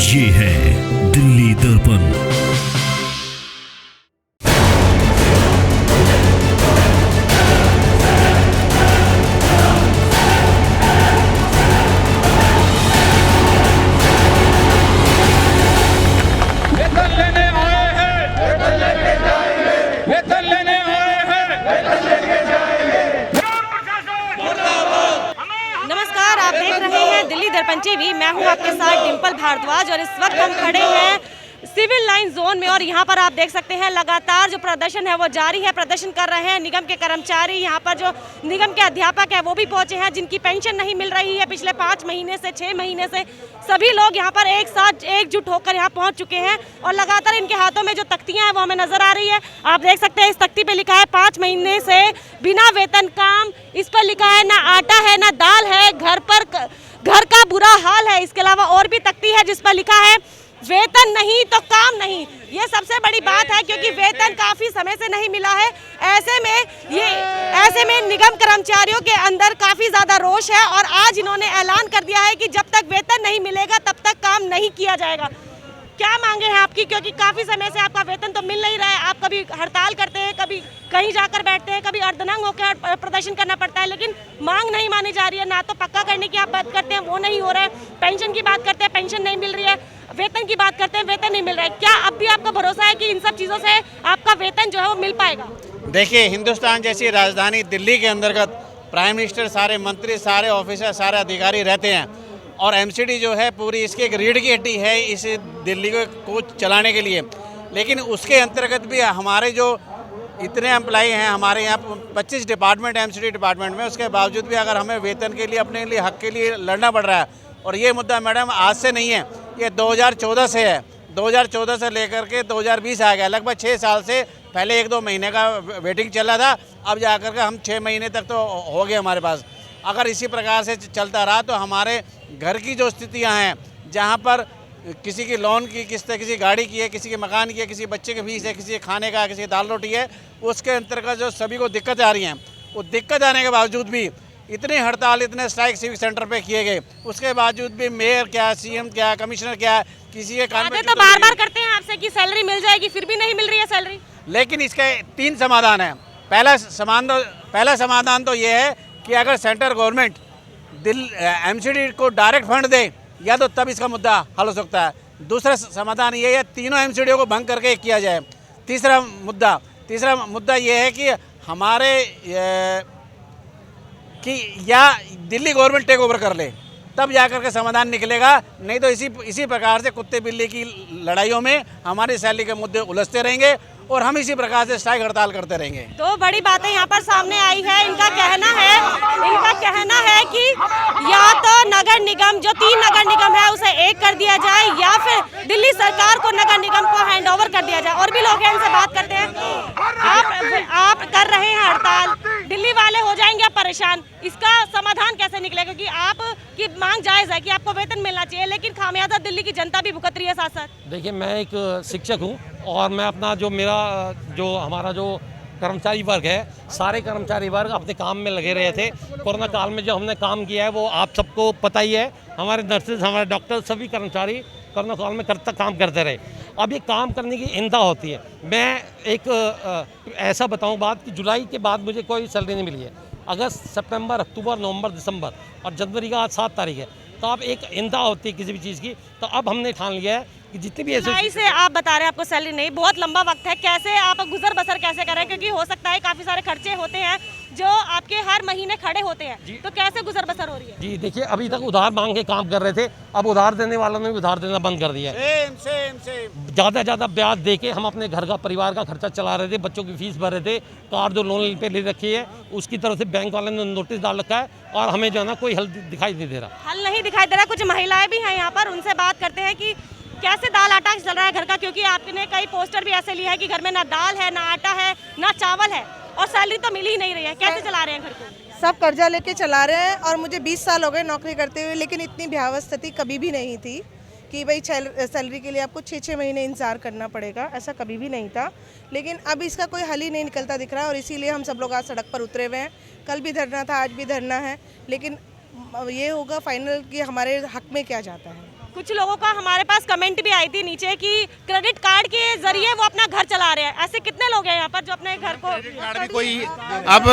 ये है दिल्ली दर्पण। नमस्कार, आप देख रहे हैं दिल्ली दर्पण टीवी। मैं हूं आपके साथ डिंपल भारद्वाज और इस वक्त हम खड़े हैं सिविल लाइन जोन में और यहां पर आप देख सकते हैं लगातार जो प्रदर्शन है वो जारी है। प्रदर्शन कर रहे हैं निगम के कर्मचारी, यहां पर जो निगम के अध्यापक है वो भी पहुंचे हैं जिनकी पेंशन नहीं मिल रही है पिछले 5 महीने से 6 महीने से। सभी लोग यहां पर एक साथ एकजुट होकर यहां पहुंच चुके हैं और लगातार इनके हाथों में जो तख्तियां हैं वो हमें नजर आ रही है। आप देख सकते हैं इस तख्ती पे लिखा है 5 महीने से बिना वेतन काम। इस पर लिखा है ना आटा है ना दाल है, घर का बुरा हाल है। इसके अलावा और भी तख्ती है जिस पर लिखा है वेतन नहीं तो काम नहीं। ये सबसे बड़ी बात है क्योंकि वेतन काफी समय से नहीं मिला है। ऐसे में निगम कर्मचारियों के अंदर काफी ज्यादा रोष है और आज इन्होंने ऐलान कर दिया है कि जब तक वेतन नहीं मिलेगा तब तक काम नहीं किया जाएगा। क्या मांगे हैं आपकी, क्योंकि काफी समय से आपका वेतन तो मिल नहीं रहा है। आप कभी हड़ताल करते हैं, कभी कहीं जाकर बैठते हैं, कभी अर्धनंग होकर प्रदर्शन करना पड़ता है, लेकिन मांग नहीं मानी जा रही है। ना तो पक्का करने की आप बात करते हैं, वो नहीं हो रहा है। पेंशन की बात करते हैं, पेंशन नहीं मिल रही है। वेतन की बात करते हैं, वेतन नहीं मिल रहा है। क्या अब भी आपका भरोसा है कि इन सब चीज़ों से आपका वेतन जो है वो मिल पाएगा? देखिए, हिंदुस्तान जैसी राजधानी दिल्ली के अंतर्गत प्राइम मिनिस्टर, सारे मंत्री, सारे ऑफिसर, सारे अधिकारी रहते हैं और एमसीडी जो है पूरी इसकी एक रीढ़ की हड्डी है इस दिल्ली को चलाने के लिए। लेकिन उसके अंतर्गत भी हमारे जो इतने एम्प्लॉई हैं, हमारे यहाँ 25 डिपार्टमेंट एमसीडी डिपार्टमेंट में, उसके बावजूद भी अगर हमें वेतन के लिए, अपने लिए, हक के लिए लड़ना पड़ रहा है। और ये मुद्दा मैडम आज से नहीं है, ये 2014 से है। 2014 से लेकर के 2020 आ गया, लगभग 6 साल से। पहले 1-2 महीने का वेटिंग चल रहा था, अब जाकर के हम 6 महीने तक तो हो गए हमारे पास। अगर इसी प्रकार से चलता रहा तो हमारे घर की जो स्थितियां हैं, जहां पर किसी की लोन की किस्त है, किसी गाड़ी की है, किसी के मकान की है, किसी बच्चे की फीस है, किसी के खाने का, किसी की दाल रोटी है, उसके अंतर्गत जो सभी को दिक्कत आ रही हैं, वो दिक्कत आने के बावजूद भी इतनी हड़ताल, इतने स्ट्राइक सिविक सेंटर पे किए गए, उसके बावजूद भी मेयर क्या, सीएम क्या, कमिश्नर क्या, किसी के कान में तो बार-बार करते हैं आपसे कि सैलरी मिल जाएगी, फिर भी नहीं मिल रही है सैलरी। लेकिन इसके 3 समाधान हैं। पहला समाधान तो ये है कि अगर सेंट्रल गवर्नमेंट एमसीडी को डायरेक्ट फंड दे, या तो तब इसका मुद्दा हल हो सकता है। दूसरा समाधान ये है तीनों एमसीडी को भंग करके किया जाए। तीसरा मुद्दा ये है कि हमारे कि या दिल्ली गवर्नमेंट टेक ओवर कर ले, तब जाकर के समाधान निकलेगा। नहीं तो इसी प्रकार से कुत्ते बिल्ली की लड़ाइयों में हमारी सैलरी के मुद्दे उलझते रहेंगे और हम इसी प्रकार से स्ट्राइक हड़ताल करते रहेंगे। तो बड़ी बातें यहाँ पर सामने आई है। इनका कहना है कि या तो नगर निगम, जो 3 नगर निगम है, उसे एक कर दिया जाए या फिर दिल्ली सरकार को नगर निगम को हैंडओवर कर दिया जाए। और भी लोग हैं, इनसे बात करते हैं। आप कर रहे हैं हड़ताल, दिल्ली वाले हो जाएंगे परेशान, इसका समाधान कैसे निकलेगा? क्योंकि आपकी मांग जायज़ है कि आपको वेतन मिलना चाहिए, लेकिन खामियाजा दिल्ली की जनता भी भुगत रही है साथ साथ। देखिए, मैं एक शिक्षक हूँ और मैं अपना हमारा जो कर्मचारी वर्ग है, सारे कर्मचारी वर्ग अपने काम में लगे रहे थे। कोरोना काल में जो हमने काम किया है वो आप सबको पता ही है। हमारे नर्सेज, हमारे डॉक्टर, सभी कर्मचारी कोरोना काल में काम करते रहे। अब ये काम करने की इंतहा होती है। मैं एक ऐसा बताऊं बात कि जुलाई के बाद मुझे कोई सैलरी नहीं मिली है। अगस्त, सितंबर, अक्टूबर, नवंबर, दिसंबर और जनवरी का आज 7 तारीख है। तो अब एक इंतहा होती है किसी भी चीज़ की। तो अब हमने ठान लिया है कि जितनी भी ऐसे से आप बता रहे हैं आपको सैलरी नहीं, बहुत लंबा वक्त है, कैसे आप गुजर बसर कैसे करें? क्योंकि हो सकता है काफ़ी सारे खर्चे होते हैं जो आपके हर महीने खड़े होते हैं, तो कैसे गुजर बसर हो रही है? जी देखिए, अभी तक उधार मांग के काम कर रहे थे, अब उधार देने वालों ने भी उधार देना बंद कर दिया है। ज़्यादा ब्याज दे के हम अपने घर का, परिवार का खर्चा चला रहे थे, बच्चों की फीस भर रहे थे, कार जो लोन पे ले रखी है उसकी तरफ से बैंक वाले ने नोटिस डाल रखा है और हमें जो है ना कोई हल दिखाई नहीं दे रहा। हल नहीं दिखाई दे रहा। कुछ महिलाएं भी हैं यहाँ पर, उनसे बात करते हैं कि कैसे दाल आटा चल रहा है घर का, क्योंकि आपने कई पोस्टर भी ऐसे लिए हैं कि घर में ना दाल है, ना आटा है, ना चावल है और सैलरी तो मिल ही नहीं रही है। कैसे चला रहे हैं घर को? सब कर्जा लेके चला रहे हैं और मुझे 20 साल हो गए नौकरी करते हुए, लेकिन इतनी भयावह स्थिति कभी भी नहीं थी कि भाई सैलरी के लिए आपको 6-6 महीने इंतजार करना पड़ेगा, ऐसा कभी भी नहीं था। लेकिन अब इसका कोई हल ही नहीं निकलता दिख रहा है और इसीलिए हम सब लोग आज सड़क पर उतरे हुए हैं। कल भी धरना था, आज भी धरना है, लेकिन ये होगा फाइनल कि हमारे हक में क्या जाता है। कुछ लोगों का हमारे पास कमेंट भी आई थी नीचे कि क्रेडिट कार्ड के जरिए वो अपना घर चला रहे हैं। ऐसे कितने लोग हैं यहाँ पर जो अपने घर को कार्ड भी कोई अब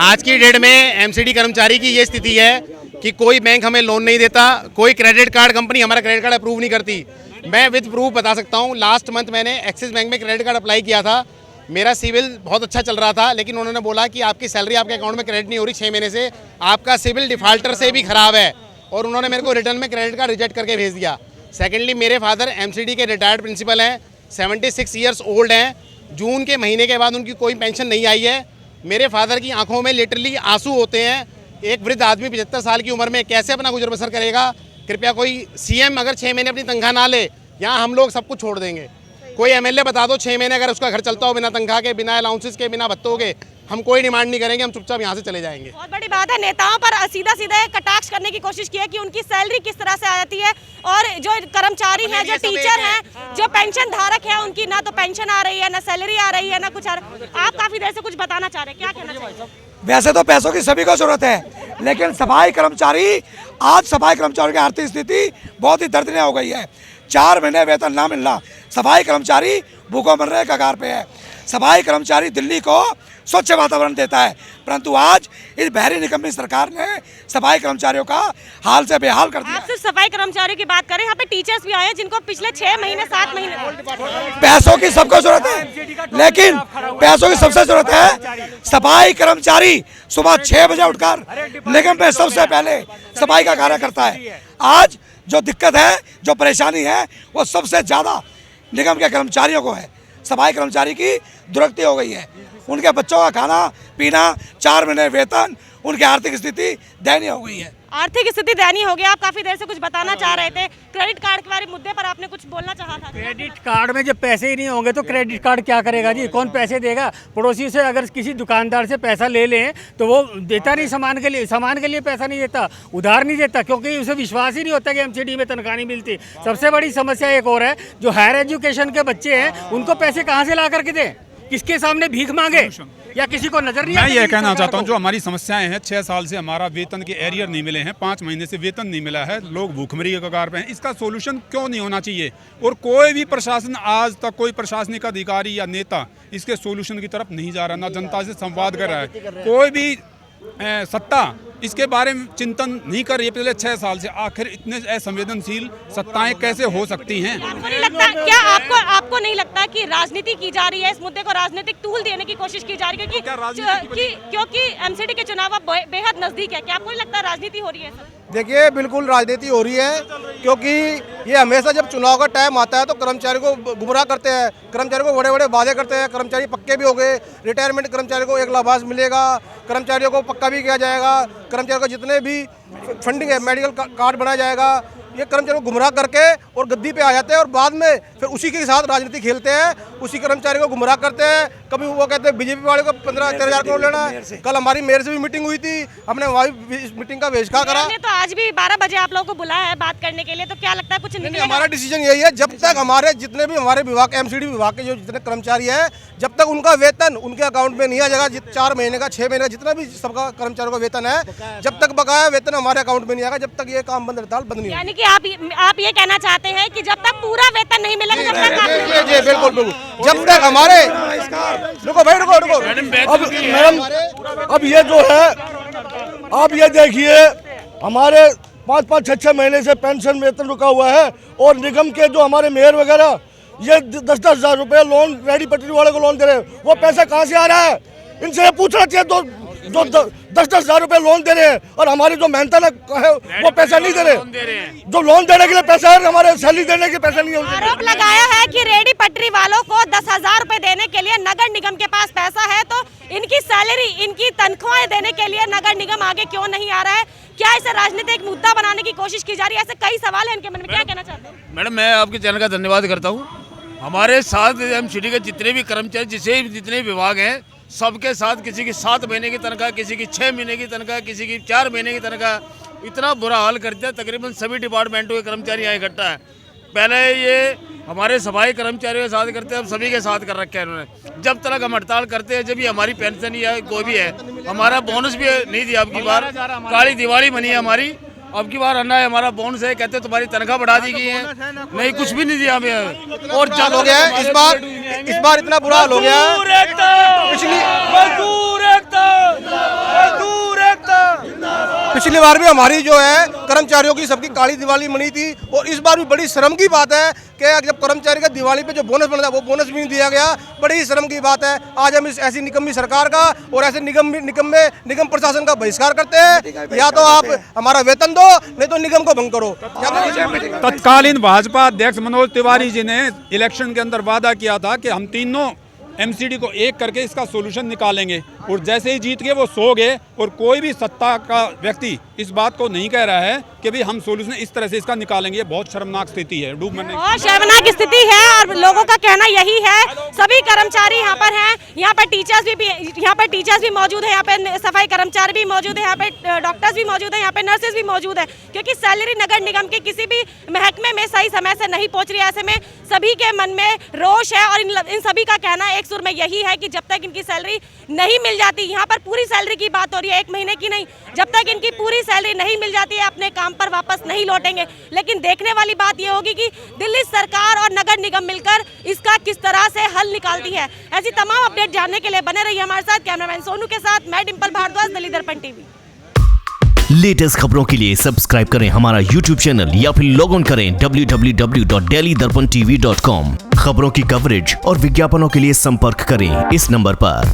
आज की डेट में एमसीडी कर्मचारी की ये स्थिति है कि कोई बैंक हमें लोन नहीं देता, कोई क्रेडिट कार्ड कंपनी हमारा क्रेडिट कार्ड अप्रूव नहीं करती। मैं विद प्रूफ बता सकता हूँ, लास्ट मंथ मैंने एक्सिस बैंक में क्रेडिट कार्ड अप्लाई किया था, मेरा सिविल बहुत अच्छा चल रहा था, लेकिन उन्होंने बोला कि आपकी सैलरी आपके अकाउंट में क्रेडिट नहीं हो रही 6 महीने से, आपका सिविल डिफाल्टर से भी खराब है, और उन्होंने मेरे को रिटर्न में क्रेडिट कार्ड रिजेक्ट करके भेज दिया। सेकेंडली मेरे फादर एमसीडी के रिटायर्ड प्रिंसिपल हैं, 76 ईयर्स ओल्ड हैं, जून के महीने के बाद उनकी कोई पेंशन नहीं आई है। मेरे फादर की आंखों में लिटरली आंसू होते हैं। एक वृद्ध आदमी 75 साल की उम्र में कैसे अपना गुजर बसर करेगा? कृपया कोई सीएम अगर 6 महीने अपनी तनख्वाह ना ले, यहाँ हम लोग सब कुछ छोड़ देंगे। कोई एमएलए बता दो 6 महीने अगर उसका घर चलता हो बिना तनख्वाह के, बिना अलाउंसेस के, बिना भत्तों के, हम कोई डिमांड नहीं करेंगे, हम चुपचाप यहाँ से चले जाएंगे। बहुत बड़ी बात है, नेताओं पर सीधा सीधा कटाक्ष करने की कोशिश की है कि उनकी सैलरी किस तरह से आ जाती है, और जो कर्मचारी हैं, जो टीचर हैं, जो पेंशन धारक है, उनकी ना तो पेंशन आ रही है, ना सैलरी आ रही है, ना कुछ आप काफी देर से कुछ बताना चाह रहे हैं, क्या कहना चाहिए? वैसे तो पैसों की सभी को जरूरत है, लेकिन सफाई कर्मचारी, आज सफाई कर्मचारियों की आर्थिक स्थिति बहुत ही दर्दनीय हो गई है। 4 महीने वेतन ना मिलना, सफाई कर्मचारी भूखों मरने के कगार पे है। सफाई कर्मचारी दिल्ली को स्वच्छ वातावरण देता है, परंतु आज इस बहरी निकम्मी सरकार ने सफाई कर्मचारियों का हाल से बेहाल कर दिया। आप सिर्फ सफाई कर्मचारियों की बात करें, यहाँ पे टीचर्स भी आए हैं जिनको पिछले 6 महीने 7 महीने पैसों की सबको जरूरत है, लेकिन पैसों की सबसे जरूरत है सफाई कर्मचारी सुबह 6 बजे उठकर निगम में सबसे पहले सफाई का कार्य करता है। आज जो दिक्कत है, जो परेशानी है, वो सबसे ज्यादा निगम के कर्मचारियों को है। सफाई कर्मचारी की दुर्गति हो गई है, उनके बच्चों का खाना पीना, 4 महीने वेतन, उनकी आर्थिक स्थिति दयनीय हो गई है। आर्थिक स्थिति दयनीय हो गई। आप काफी देर से कुछ बताना चाह रहे थे, क्रेडिट कार्ड के बारे मुद्दे पर आपने कुछ बोलना चाहा था। क्रेडिट कार्ड में जब पैसे ही नहीं होंगे तो क्रेडिट कार्ड क्या करेगा जी? कौन पैसे देगा? पड़ोसी से अगर किसी दुकानदार से पैसा ले लें तो वो देता नहीं, सामान के लिए पैसा नहीं देता, उधार नहीं देता, क्योंकि उसे विश्वास ही नहीं होता कि एमसीडी में तनख्वाह नहीं मिलती। सबसे बड़ी समस्या एक और है, जो हायर एजुकेशन के बच्चे हैं उनको पैसे कहाँ से ला करके दें? किसके सामने भीख मांगे, या किसी को नजर नहीं? मैं ये कहना चाहता हूँ, जो हमारी समस्याएं हैं, 6 साल से हमारा वेतन के एरियर नहीं मिले हैं, 5 महीने से वेतन नहीं मिला है, लोग भूखमरी के कगार पे हैं। इसका सोल्यूशन क्यों नहीं होना चाहिए? और कोई भी प्रशासन, आज तक कोई प्रशासनिक अधिकारी या नेता इसके सोल्यूशन की तरफ नहीं जा रहा, ना जनता से संवाद कर रहा है। कोई भी सत्ता इसके बारे में चिंतन नहीं कर रही है पिछले 6 साल से। आखिर इतने असंवेदनशील सत्ताएं कैसे हो सकती हैं? आपको नहीं लगता, क्या आपको नहीं लगता कि राजनीति की जा रही है, इस मुद्दे को राजनीतिक टूल देने की कोशिश की जा रही है? क्योंकि एमसीडी के चुनाव अब बेहद नजदीक है, क्या आपको नहीं लगता राजनीति हो रही है? देखिए, बिल्कुल राजनीति हो रही है, क्योंकि ये हमेशा जब चुनाव का टाइम आता है तो कर्मचारी को गुमराह करते हैं, कर्मचारी को बड़े बड़े वादे करते हैं। कर्मचारी पक्के भी हो गए, रिटायरमेंट कर्मचारी को 1 लाभांश मिलेगा, कर्मचारियों को पक्का भी किया जाएगा, कर्मचारियों को जितने भी फंडिंग है, मेडिकल कार्ड बनाया जाएगा। ये कर्मचारी को गुमराह करके और गद्दी पे आ जाते हैं, और बाद में फिर उसी के साथ राजनीति खेलते हैं, उसी कर्मचारी को गुमराह करते हैं। कभी वो कहते हैं बीजेपी वाले को 15-13 करोड़ लेना है। कल हमारी मेयर से भी मीटिंग हुई थी, हमने वही इस मीटिंग का बहिष्कार करा। तो आज भी 12 बजे आप लोगों को बुलाया है बात करने के लिए, तो क्या लगता है कुछ निकलेगा? हमारा डिसीजन यही है, जब तक हमारे जितने भी हमारे विभाग, एमसीडी विभाग के जो जितने कर्मचारी हैं, जब तक उनका वेतन उनके अकाउंट में नहीं आ जाएगा, 4 महीने का, 6 महीने का, जितना भी सबका कर्मचारियों का वेतन है, जब तक बकाया वेतन हमारे अकाउंट में नहीं आएगा, जब तक ये काम बंद हड़ताल बंद नहीं होगी। यानी कि आप ये कहना चाहते हैं कि जब तक पूरा वेतन नहीं मिलेगा, जब तक जी बिल्कुल, जब तक हमारे रुको भाई, रुको अब मैडम, अब ये जो है, अब ये देखिए, हमारे 5-5, 6-6 महीने से पेंशन वेतन रुका हुआ है, और निगम के जो हमारे मेयर वगैरह ये 10-10 हज़ार रुपये लोन, रेडी पटरी वाले को लोन दे रहे हैं, वो पैसा कहाँ से आ रहा है? इनसे पूछना चाहिए। जो 10-10 हज़ार रुपये लोन दे रहे हैं, और हमारी जो मेहनत है वो पैसा नहीं दे रहे। जो लोन देने के लिए पैसा है, हमारे सैलरी देने के पैसा नहीं है। आरोप लगाया है कि रेडी पटरी वालों को 10,000 रुपए देने के लिए नगर निगम के पास पैसा है, तो इनकी सैलरी, इनकी तनख्वाहें देने के लिए नगर निगम आगे क्यों नहीं आ रहा है? क्या इसे राजनीतिक मुद्दा बनाने की कोशिश की जा रही है? ऐसे कई सवाल है इनके मन में, क्या कहना चाहते हैं? मैडम, मैं आपके चैनल का धन्यवाद करता हूँ। हमारे साथ एमसीडी के जितने भी कर्मचारी, जितने विभाग हैं, सबके साथ किसी की 7 महीने की तनख्वाह, किसी की 6 महीने की तनख्वाह, किसी की 4 महीने की तनख्वाह, इतना बुरा हाल करते हैं। तकरीबन सभी डिपार्टमेंटों के कर्मचारी यहाँ इकट्ठा है। पहले ये हमारे सफाई कर्मचारियों के साथ करते हैं, अब सभी के साथ कर रखे हैं इन्होंने। जब तक हम हड़ताल करते हैं, जब भी हमारी पेंशन या कोई भी है, हमारा बोनस भी नहीं दिया। अब की बार काली दिवाली बनी है हमारी, अब की बार अन्ना है हमारा बोनस है, कहते तुम्हारी तनख्वाह बढ़ा दी गई है, नहीं कुछ भी नहीं दिया हमें। और चाल हो गया है इस बार इतना बुरा हाल हो गया पिछली बार भी हमारी जो है कर्मचारियों की सबकी काली दिवाली मनी थी, और इस बार भी बड़ी शर्म की बात है कि जब कर्मचारी का दिवाली पे जो बोनस बनता है वो बोनस भी नहीं दिया गया। बड़ी शर्म की बात है। आज हम इस ऐसी निकम्मी सरकार का और ऐसे निगम प्रशासन का बहिष्कार करते हैं। या तो आप हमारा वेतन दो, नहीं तो निगम को भंग करो। तत्कालीन भाजपा अध्यक्ष मनोज तिवारी जी ने इलेक्शन के अंदर वादा किया था कि हम तीनों एमसीडी को एक करके इसका सोल्यूशन निकालेंगे, और जैसे ही जीत गए वो सो गए। और कोई भी सत्ता का व्यक्ति इस बात को नहीं कह रहा है कि भाई हम सोल्यूशन इस तरह से इसका निकालेंगे। बहुत शर्मनाक स्थिति है, डूब मरने और शर्मनाक स्थिति है। और लोगों का कहना यही है, सभी कर्मचारी यहाँ पर हैं, यहाँ पर टीचर्स भी मौजूद है, यहाँ पे सफाई कर्मचारी भी मौजूद है, यहाँ पे डॉक्टर्स भी मौजूद है, यहाँ पे नर्सेज भी मौजूद है, क्योंकि सैलरी नगर निगम के किसी भी महकमे में सही समय से नहीं पहुंच रही है। ऐसे में सभी के मन में रोष है, और इन सभी का कहना एक सुर में यही है कि जब तक इनकी सैलरी नहीं मिल जाती, यहाँ पर पूरी सैलरी की बात हो रही है, 1 महीने की नहीं, जब तक इनकी पूरी सैलरी नहीं मिल जाती है अपने काम पर वापस नहीं लौटेंगे। लेकिन देखने वाली बात ये होगी कि दिल्ली सरकार और नगर निगम मिलकर इसका किस तरह से हल निकालती है। ऐसी तमाम अपडेट जानने के लिए बने रहिए हमारे साथ। कैमरामैन सोनू के साथ मैं डिंपल भारद्वाज, दिल्ली दर्पण टीवी। लेटेस्ट खबरों के लिए सब्सक्राइब करें हमारा YouTube चैनल या फिर लॉग ऑन करें www.delhidarpantv.com। खबरों की कवरेज और विज्ञापनों के लिए संपर्क करें इस नंबर पर।